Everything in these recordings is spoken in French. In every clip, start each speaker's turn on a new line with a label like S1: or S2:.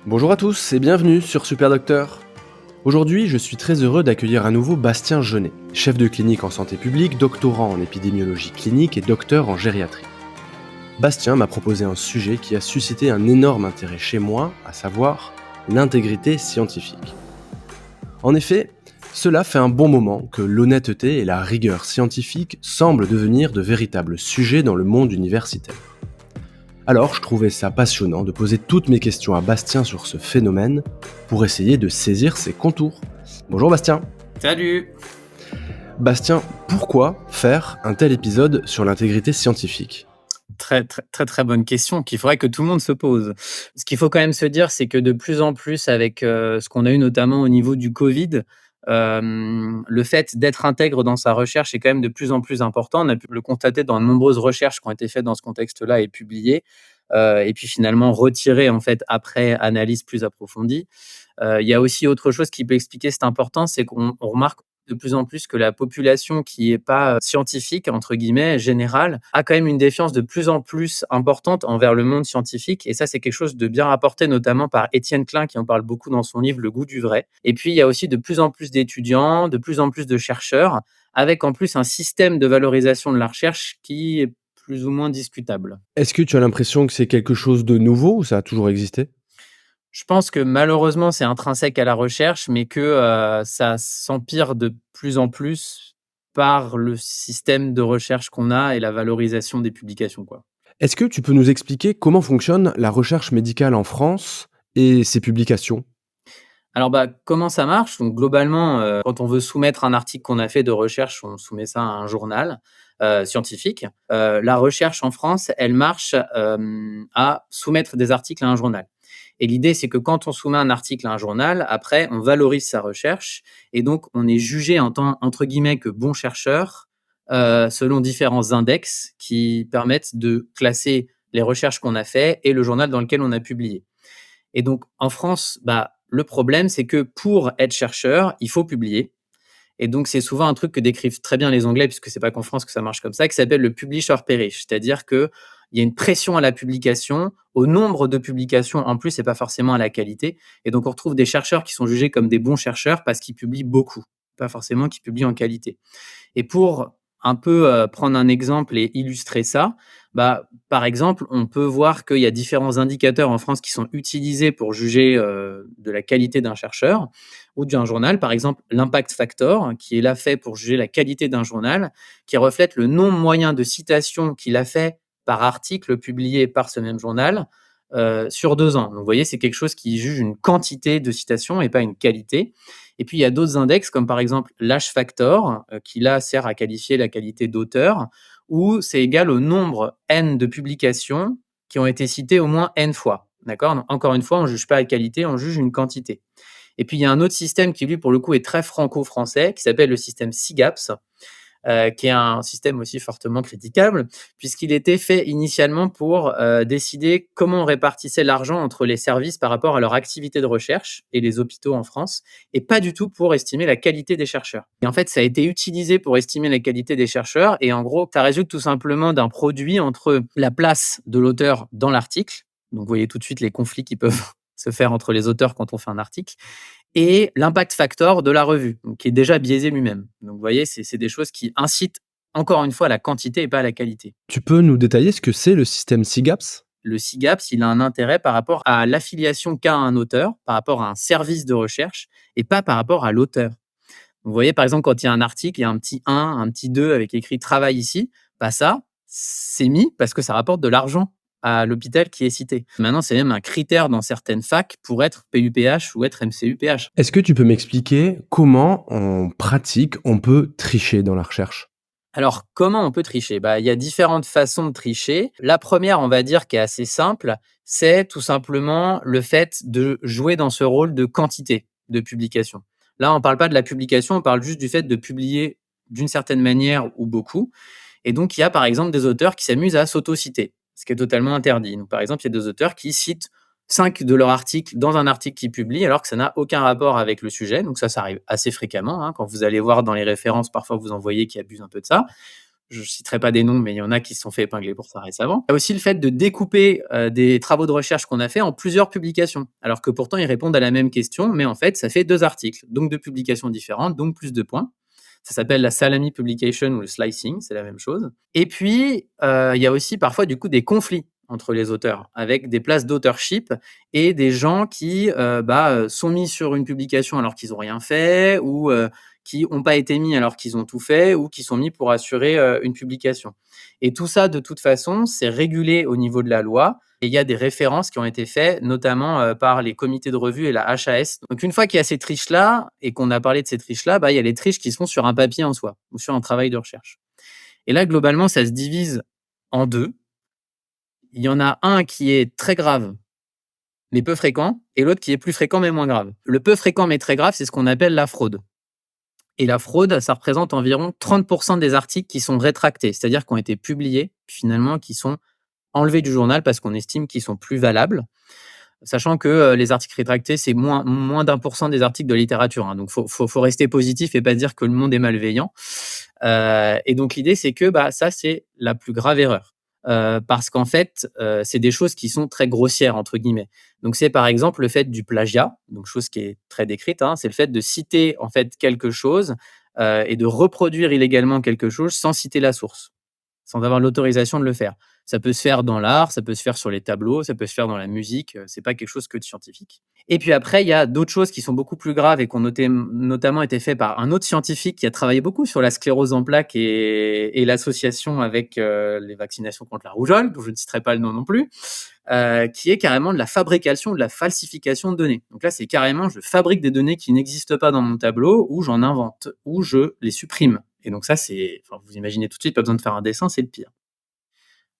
S1: Bonjour à tous et bienvenue sur Super Docteur. Aujourd'hui, je suis très heureux d'accueillir à nouveau Bastien Jeunet, chef de clinique en santé publique, doctorant en épidémiologie clinique et docteur en gériatrie. Bastien m'a proposé un sujet qui a suscité un énorme intérêt chez moi, à savoir l'intégrité scientifique. En effet, cela fait un bon moment que l'honnêteté et la rigueur scientifique semblent devenir de véritables sujets dans le monde universitaire. Alors, je trouvais ça passionnant de poser toutes mes questions à Bastien sur ce phénomène pour essayer de saisir ses contours. Bonjour Bastien.
S2: Salut!
S1: Bastien, pourquoi faire un tel épisode sur l'intégrité scientifique ?
S2: Très bonne question qu'il faudrait que tout le monde se pose. Ce qu'il faut quand même se dire, c'est que de plus en plus avec, ce qu'on a eu notamment au niveau du Covid, le fait d'être intègre dans sa recherche est quand même de plus en plus important. On a pu le constater dans de nombreuses recherches qui ont été faites dans ce contexte-là et publiées, et puis finalement retirées en fait après analyse plus approfondie. Il y a aussi autre chose qui peut expliquer cette importance, c'est qu'on remarque de plus en plus que la population qui est pas «scientifique» entre guillemets, générale, a quand même une défiance de plus en plus importante envers le monde scientifique et ça, c'est quelque chose de bien rapporté notamment par Étienne Klein qui en parle beaucoup dans son livre Le goût du vrai. Et puis il y a aussi de plus en plus d'étudiants, de plus en plus de chercheurs, avec en plus un système de valorisation de la recherche qui est plus ou moins discutable.
S1: Est-ce que tu as l'impression que c'est quelque chose de nouveau ou ça a toujours existé ?
S2: Je pense que malheureusement, c'est intrinsèque à la recherche, mais que, ça s'empire de plus en plus par le système de recherche qu'on a et la valorisation des publications, quoi.
S1: Est-ce que tu peux nous expliquer comment fonctionne la recherche médicale en France et ses publications ?
S2: Alors, bah, comment ça marche? Donc globalement, quand on veut soumettre un article qu'on a fait de recherche, on soumet ça à un journal, scientifique. La recherche en France, elle marche, à soumettre des articles à un journal. Et l'idée, c'est que quand on soumet un article à un journal, après, on valorise sa recherche et donc on est jugé en tant, entre guillemets, que bon chercheur, selon différents index qui permettent de classer les recherches qu'on a fait et le journal dans lequel on a publié. Et donc en France, bah, le problème, c'est que pour être chercheur, il faut publier. Et donc c'est souvent un truc que décrivent très bien les Anglais, puisque c'est pas qu'en France que ça marche comme ça, qui s'appelle le publish or perish. C'est-à-dire qu'il y a une pression à la publication, au nombre de publications en plus et pas forcément à la qualité. Et donc on retrouve des chercheurs qui sont jugés comme des bons chercheurs parce qu'ils publient beaucoup, pas forcément qu'ils publient en qualité. Et pour un peu, prendre un exemple et illustrer ça, bah, par exemple, on peut voir qu'il y a différents indicateurs en France qui sont utilisés pour juger, de la qualité d'un chercheur ou d'un journal. Par exemple, l'impact factor, qui est là fait pour juger la qualité d'un journal, qui reflète le nombre moyen de citations qu'il a fait par article publié par ce même journal, sur 2 ans. Donc vous voyez, c'est quelque chose qui juge une quantité de citations et pas une qualité. Et puis il y a d'autres index comme par exemple l'H factor, qui là sert à qualifier la qualité d'auteur, où c'est égal au nombre n de publications qui ont été citées au moins n fois. D'accord? Donc encore une fois, on ne juge pas la qualité, on juge une quantité. Et puis il y a un autre système qui lui pour le coup est très franco-français, qui s'appelle le système SIGAPS, qui est un système aussi fortement critiquable, puisqu'il était fait initialement pour décider comment on répartissait l'argent entre les services par rapport à leur activité de recherche et les hôpitaux en France, et pas du tout pour estimer la qualité des chercheurs. Et en fait, ça a été utilisé pour estimer la qualité des chercheurs, et en gros, ça résulte tout simplement d'un produit entre la place de l'auteur dans l'article, donc vous voyez tout de suite les conflits qui peuvent se faire entre les auteurs quand on fait un article, et l'impact factor de la revue, donc qui est déjà biaisé lui-même. Donc vous voyez, c'est des choses qui incitent encore une fois à la quantité et pas à la qualité.
S1: Tu peux nous détailler ce que c'est le système SIGAPS ?
S2: Le SIGAPS, il a un intérêt par rapport à l'affiliation qu'a un auteur, par rapport à un service de recherche et pas par rapport à l'auteur. Vous voyez, par exemple, quand il y a un article, il y a un petit 1, un petit 2 avec écrit «travail» ici, bah ça, c'est mis parce que ça rapporte de l'argent à l'hôpital qui est cité. Maintenant, c'est même un critère dans certaines facs pour être PUPH ou être MCUPH.
S1: Est-ce que tu peux m'expliquer comment, en pratique, on peut tricher dans la recherche ?
S2: Alors, comment on peut tricher? Bah, il y a différentes façons de tricher. La première, on va dire, qui est assez simple, c'est tout simplement le fait de jouer dans ce rôle de quantité de publication. Là, on ne parle pas de la publication, on parle juste du fait de publier d'une certaine manière ou beaucoup. Et donc, il y a par exemple des auteurs qui s'amusent à s'auto-citer, ce qui est totalement interdit. Donc, par exemple, il y a des auteurs qui citent 5 de leurs articles dans un article qu'ils publient alors que ça n'a aucun rapport avec le sujet. Donc ça arrive assez fréquemment, hein. Quand vous allez voir dans les références, parfois vous en voyez qui abusent un peu de ça. je citerai pas des noms, mais il y en a qui se sont fait épingler pour ça récemment. Il y a aussi le fait de découper des travaux de recherche qu'on a fait en plusieurs publications, alors que pourtant ils répondent à la même question, mais en fait ça fait 2 articles, donc 2 publications différentes, donc plus de points. Ça s'appelle la salami publication ou le slicing, c'est la même chose. Et puis, il y a aussi parfois du coup des conflits entre les auteurs, avec des places d'autorship et des gens qui sont mis sur une publication alors qu'ils n'ont rien fait, ou qui n'ont pas été mis alors qu'ils ont tout fait, ou qui sont mis pour assurer une publication. Et tout ça, de toute façon, c'est régulé au niveau de la loi. Et il y a des références qui ont été faites, notamment par les comités de revue et la HAS. Donc, une fois qu'il y a ces triches-là, et qu'on a parlé de ces triches-là, il y a les triches qui se font sur un papier en soi, ou sur un travail de recherche. Et là, globalement, ça se divise en deux. Il y en a un qui est très grave, mais peu fréquent, et l'autre qui est plus fréquent, mais moins grave. Le peu fréquent, mais très grave, c'est ce qu'on appelle la fraude. Et la fraude, ça représente environ 30% des articles qui sont rétractés, c'est-à-dire qui ont été publiés, puis finalement qui sont enlevés du journal parce qu'on estime qu'ils sont plus valables. Sachant que les articles rétractés, c'est moins d'1% des articles de littérature. Hein. Donc, faut rester positif et pas dire que le monde est malveillant. Et donc, l'idée, c'est que ça, c'est la plus grave erreur. Parce qu'en fait, c'est des choses qui sont très grossières, entre guillemets. Donc, c'est par exemple le fait du plagiat, donc chose qui est très décrite, hein, c'est le fait de citer en fait quelque chose et de reproduire illégalement quelque chose sans citer la source, sans avoir l'autorisation de le faire. Ça peut se faire dans l'art, ça peut se faire sur les tableaux, ça peut se faire dans la musique, c'est pas quelque chose que de scientifique. Et puis après, il y a d'autres choses qui sont beaucoup plus graves et qui ont notamment été faites par un autre scientifique qui a travaillé beaucoup sur la sclérose en plaques et l'association avec les vaccinations contre la rougeole, dont je ne citerai pas le nom non plus, qui est carrément de la fabrication, de la falsification de données. Donc là, c'est carrément, je fabrique des données qui n'existent pas dans mon tableau, ou j'en invente, ou je les supprime. Et donc ça, vous imaginez tout de suite, pas besoin de faire un dessin, c'est le pire.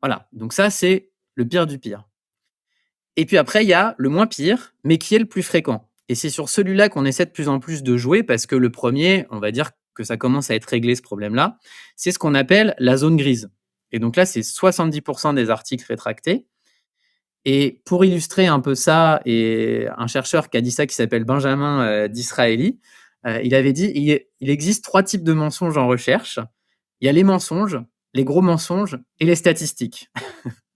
S2: Voilà, donc ça, c'est le pire du pire. Et puis après, il y a le moins pire, mais qui est le plus fréquent. Et c'est sur celui-là qu'on essaie de plus en plus de jouer, parce que le premier, on va dire que ça commence à être réglé, ce problème-là, c'est ce qu'on appelle la zone grise. Et donc là, c'est 70% des articles rétractés. Et pour illustrer un peu ça, et un chercheur qui a dit ça, qui s'appelle Benjamin Disraeli, il avait dit il existe 3 types de mensonges en recherche. Il y a les mensonges, les gros mensonges et les statistiques.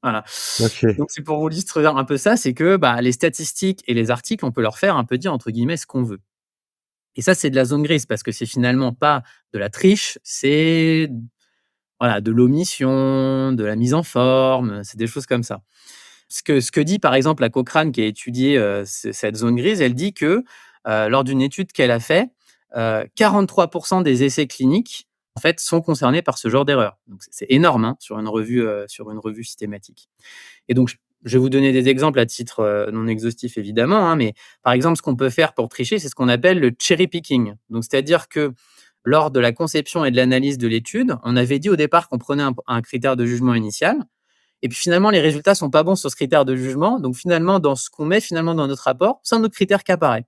S2: Voilà.
S1: Ok.
S2: Donc c'est pour vous illustrer un peu ça, c'est que les statistiques et les articles, on peut leur faire un peu dire entre guillemets ce qu'on veut. Et ça, c'est de la zone grise parce que c'est finalement pas de la triche, c'est de l'omission, de la mise en forme, c'est des choses comme ça. Ce que dit par exemple la Cochrane qui a étudié cette zone grise, elle dit que lors d'une étude qu'elle a fait, 43% des essais cliniques en fait sont concernés par ce genre d'erreur. Donc c'est énorme hein, sur une revue systématique. Et donc je vais vous donner des exemples à titre non exhaustif évidemment, hein, mais par exemple ce qu'on peut faire pour tricher, c'est ce qu'on appelle le cherry picking. Donc c'est-à-dire que lors de la conception et de l'analyse de l'étude, on avait dit au départ qu'on prenait un critère de jugement initial. Et puis finalement, les résultats sont pas bons sur ce critère de jugement. Donc finalement, dans ce qu'on met finalement dans notre rapport, c'est un autre critère qui apparaît.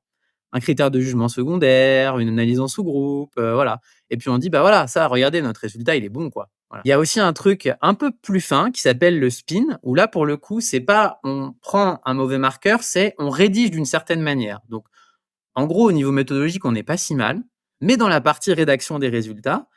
S2: Un critère de jugement secondaire, une analyse en sous-groupe, voilà. Et puis on dit, ça, regardez, notre résultat, il est bon, quoi. Voilà. Il y a aussi un truc un peu plus fin qui s'appelle le spin, où là, pour le coup, c'est pas on prend un mauvais marqueur, c'est on rédige d'une certaine manière. Donc, en gros, au niveau méthodologique, on n'est pas si mal, mais dans la partie rédaction des résultats,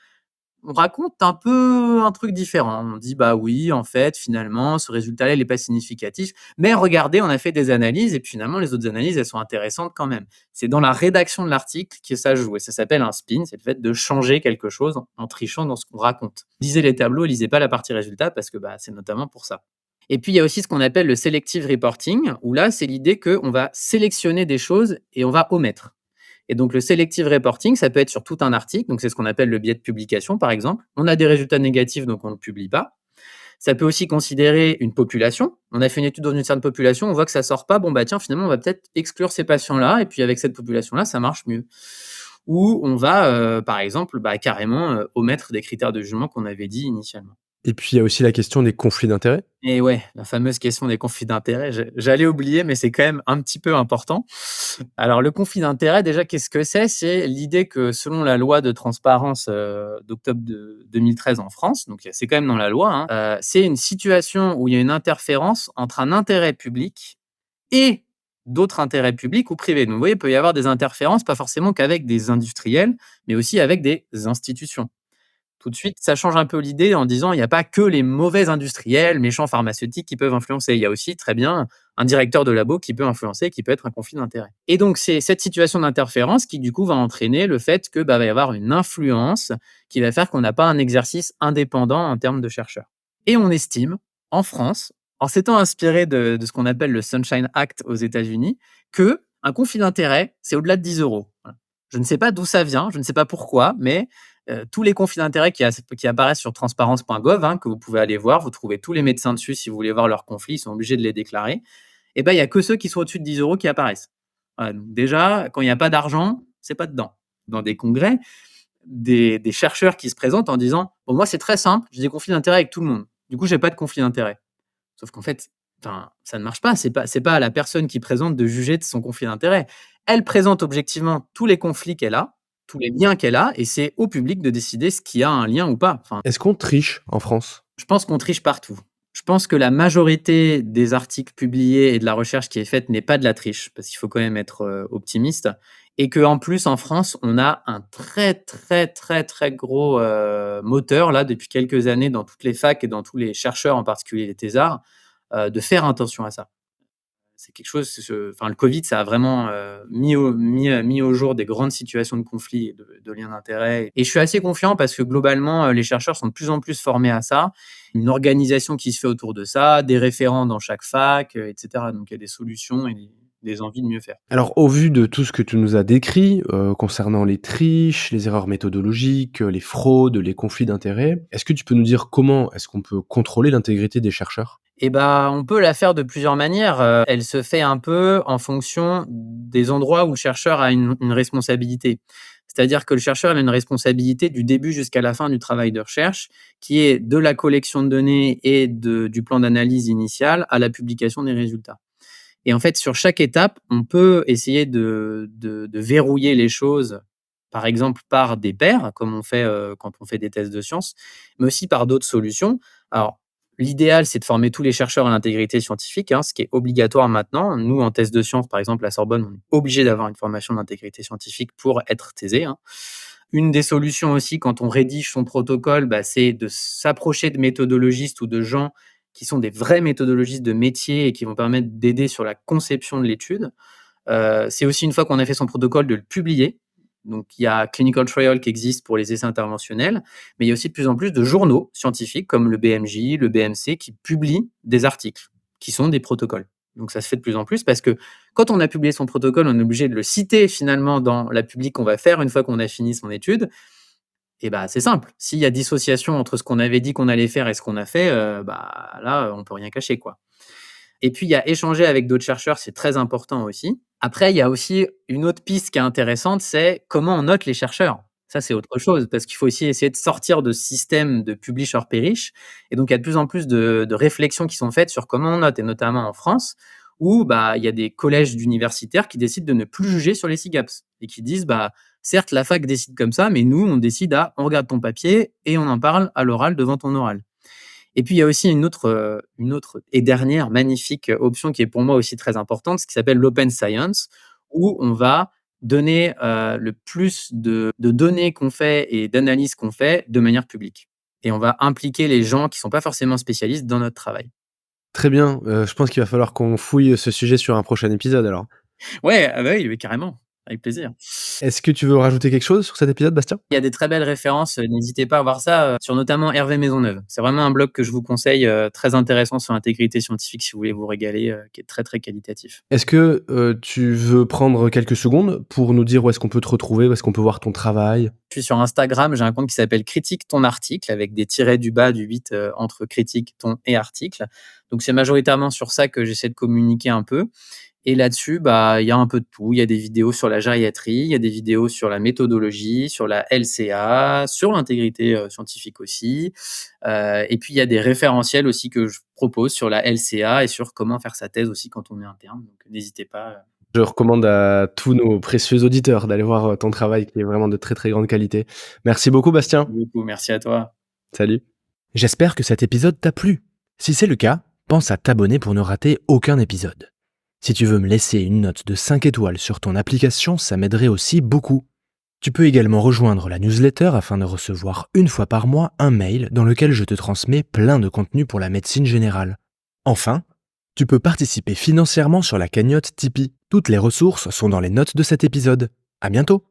S2: on raconte un peu un truc différent. On dit, oui, en fait, finalement, ce résultat-là, il n'est pas significatif. Mais regardez, on a fait des analyses et puis finalement, les autres analyses, elles sont intéressantes quand même. C'est dans la rédaction de l'article que ça joue. Et ça s'appelle un spin. C'est le fait de changer quelque chose en trichant dans ce qu'on raconte. Lisez les tableaux, lisez pas la partie résultat parce que c'est notamment pour ça. Et puis, il y a aussi ce qu'on appelle le selective reporting, où là, c'est l'idée qu'on va sélectionner des choses et on va omettre. Et donc, le selective reporting, ça peut être sur tout un article. Donc, c'est ce qu'on appelle le biais de publication, par exemple. On a des résultats négatifs, donc on ne publie pas. Ça peut aussi considérer une population. On a fait une étude dans une certaine population, on voit que ça sort pas. Tiens, finalement, on va peut-être exclure ces patients-là. Et puis, avec cette population-là, ça marche mieux. Ou on va, par exemple, carrément omettre des critères de jugement qu'on avait dit initialement.
S1: Et puis, il y a aussi la question des conflits d'intérêts.
S2: Et ouais, la fameuse question des conflits d'intérêts, j'allais oublier, mais c'est quand même un petit peu important. Alors, le conflit d'intérêts, déjà, qu'est-ce que c'est? C'est l'idée que, selon la loi de transparence d'octobre 2013 en France, donc c'est quand même dans la loi, hein, c'est une situation où il y a une interférence entre un intérêt public et d'autres intérêts publics ou privés. Donc, vous voyez, il peut y avoir des interférences, pas forcément qu'avec des industriels, mais aussi avec des institutions. Tout de suite, ça change un peu l'idée en disant il n'y a pas que les mauvais industriels, méchants pharmaceutiques qui peuvent influencer. Il y a aussi très bien un directeur de labo qui peut influencer, qui peut être un conflit d'intérêt. Et donc, c'est cette situation d'interférence qui, du coup, va entraîner le fait que va y avoir une influence qui va faire qu'on n'a pas un exercice indépendant en termes de chercheurs. Et on estime, en France, en s'étant inspiré de ce qu'on appelle le Sunshine Act aux États-Unis, que un conflit d'intérêt, c'est au-delà de 10 euros. Voilà. Je ne sais pas d'où ça vient, je ne sais pas pourquoi, mais tous les conflits d'intérêts qui apparaissent sur transparence.gov, que vous pouvez aller voir, vous trouvez tous les médecins dessus si vous voulez voir leurs conflits, ils sont obligés de les déclarer. Et ben, il n'y a que ceux qui sont au-dessus de 10 euros qui apparaissent. Voilà, donc déjà, quand il n'y a pas d'argent, c'est pas dedans. Dans des congrès, des chercheurs qui se présentent en disant bon, moi, c'est très simple, j'ai des conflits d'intérêts avec tout le monde. Du coup, j'ai pas de conflit d'intérêts. Sauf qu'en fait, ça ne marche pas. C'est pas à la personne qui présente de juger de son conflit d'intérêts. Elle présente objectivement tous les conflits qu'elle a, tous les liens qu'elle a, et c'est au public de décider ce qui a un lien ou pas. Enfin,
S1: Est-ce qu'on triche en France?
S2: je pense qu'on triche partout. Je pense que la majorité des articles publiés et de la recherche qui est faite n'est pas de la triche, parce qu'il faut quand même être optimiste. Et qu'en plus, en France, on a un très, très, très, très gros moteur, là, depuis quelques années, dans toutes les facs et dans tous les chercheurs, en particulier les thésards, de faire attention à ça. C'est quelque chose, le Covid, ça a vraiment mis au jour des grandes situations de conflit et de liens d'intérêt. Et je suis assez confiant parce que globalement, les chercheurs sont de plus en plus formés à ça. Une organisation qui se fait autour de ça, des référents dans chaque fac, etc. Donc il y a des solutions et des envies de mieux faire.
S1: Alors, au vu de tout ce que tu nous as décrit, concernant les triches, les erreurs méthodologiques, les fraudes, les conflits d'intérêts, est-ce que tu peux nous dire comment est-ce qu'on peut contrôler l'intégrité des chercheurs?
S2: Eh ben, on peut la faire de plusieurs manières. Elle se fait un peu en fonction des endroits où le chercheur a une responsabilité. C'est-à-dire que le chercheur a une responsabilité du début jusqu'à la fin du travail de recherche, qui est de la collection de données et du plan d'analyse initial à la publication des résultats. Et en fait, sur chaque étape, on peut essayer de verrouiller les choses, par exemple par des pairs, comme on fait quand on fait des tests de sciences, mais aussi par d'autres solutions. Alors, l'idéal, c'est de former tous les chercheurs à l'intégrité scientifique, ce qui est obligatoire maintenant. Nous, en thèse de sciences, par exemple, à Sorbonne, on est obligé d'avoir une formation d'intégrité scientifique pour être thésé. Une des solutions aussi, quand on rédige son protocole, c'est de s'approcher de méthodologistes ou de gens qui sont des vrais méthodologistes de métier et qui vont permettre d'aider sur la conception de l'étude. C'est aussi, une fois qu'on a fait son protocole, de le publier. Donc, il y a Clinical Trial qui existe pour les essais interventionnels, mais il y a aussi de plus en plus de journaux scientifiques comme le BMJ, le BMC qui publient des articles qui sont des protocoles. Donc, ça se fait de plus en plus parce que quand on a publié son protocole, on est obligé de le citer finalement dans la publique qu'on va faire une fois qu'on a fini son étude. Et c'est simple. S'il y a dissociation entre ce qu'on avait dit qu'on allait faire et ce qu'on a fait, là, on peut rien cacher, quoi. Et puis, il y a échanger avec d'autres chercheurs, c'est très important aussi. Après, il y a aussi une autre piste qui est intéressante, c'est comment on note les chercheurs. Ça, c'est autre chose, parce qu'il faut aussi essayer de sortir de ce système de publish or perish. Et donc, il y a de plus en plus de réflexions qui sont faites sur comment on note, et notamment en France, où il y a des collèges d'universitaires qui décident de ne plus juger sur les SIGAPS et qui disent, certes, la fac décide comme ça, mais nous, on décide on regarde ton papier et on en parle à l'oral devant ton oral. Et puis, il y a aussi une autre et dernière magnifique option qui est pour moi aussi très importante, ce qui s'appelle l'open science, où on va donner le plus de données qu'on fait et d'analyses qu'on fait de manière publique. Et on va impliquer les gens qui ne sont pas forcément spécialistes dans notre travail.
S1: Très bien, je pense qu'il va falloir qu'on fouille ce sujet sur un prochain épisode alors.
S2: Ouais, oui, carrément. Avec plaisir.
S1: Est-ce que tu veux rajouter quelque chose sur cet épisode, Bastien?
S2: Il y a des très belles références, n'hésitez pas à voir ça, sur notamment Hervé Maisonneuve. C'est vraiment un blog que je vous conseille, très intéressant sur l'intégrité scientifique si vous voulez vous régaler, qui est très, très qualitatif.
S1: Est-ce que tu veux prendre quelques secondes pour nous dire où est-ce qu'on peut te retrouver, où est-ce qu'on peut voir ton travail?
S2: Je suis sur Instagram, j'ai un compte qui s'appelle Critique ton article, avec des tirets du bas du 8 entre critique, ton et article. Donc c'est majoritairement sur ça que j'essaie de communiquer un peu. Et là-dessus, il y a un peu de tout. Il y a des vidéos sur la gériatrie, il y a des vidéos sur la méthodologie, sur la LCA, sur l'intégrité scientifique aussi. Et puis, il y a des référentiels aussi que je propose sur la LCA et sur comment faire sa thèse aussi quand on est interne. Donc, n'hésitez pas.
S1: Je recommande à tous nos précieux auditeurs d'aller voir ton travail qui est vraiment de très très grande qualité. Merci beaucoup, Bastien.
S2: Merci à toi.
S1: Salut.
S3: J'espère que cet épisode t'a plu. Si c'est le cas, pense à t'abonner pour ne rater aucun épisode. Si tu veux me laisser une note de 5 étoiles sur ton application, ça m'aiderait aussi beaucoup. Tu peux également rejoindre la newsletter afin de recevoir une fois par mois un mail dans lequel je te transmets plein de contenu pour la médecine générale. Enfin, tu peux participer financièrement sur la cagnotte Tipeee. Toutes les ressources sont dans les notes de cet épisode. À bientôt!